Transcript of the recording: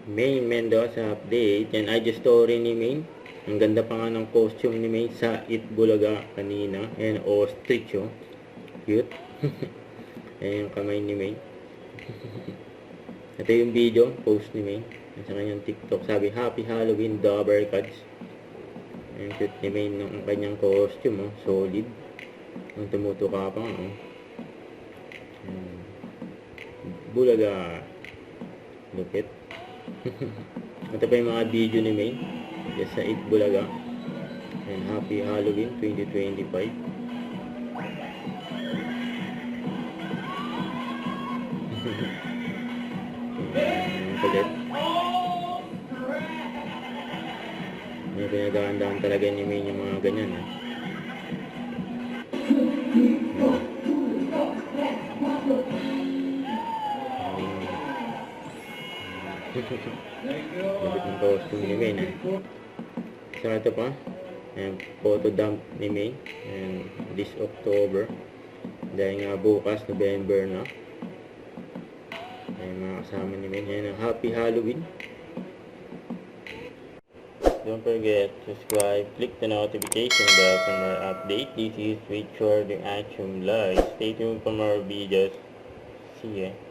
Maine Mendoza update. Yan IG story ni Maine. Ang ganda pa nga ng costume ni Maine sa Itbulaga kanina. Ayan, ostrich oh. Cute. Ayan yung kamay ni Maine. Ito yung video, post ni Maine. Sa kanyang TikTok. Sabi, Happy Halloween, Dobber Cuts. Ayan, cute ni Maine ng kanyang costume oh. Solid. Ang tumutuka pa nga oh. Bulaga. Lupit. Ito pa yung mga video ni Maine. Yes, sa Itbulaga. And Happy Halloween 2025. Kulit. May pinagandaan talaga ni Maine yung mga ganyan. Labit ng costume ni Maine So ito pa photo dump ni Maine and this October dahil nga bukas November na ay mga kasama ni Maine. Yan Happy Halloween. Don't forget to subscribe, click the notification bell for more updates. This is Richard the Action Live. Stay tuned for more videos. See ya.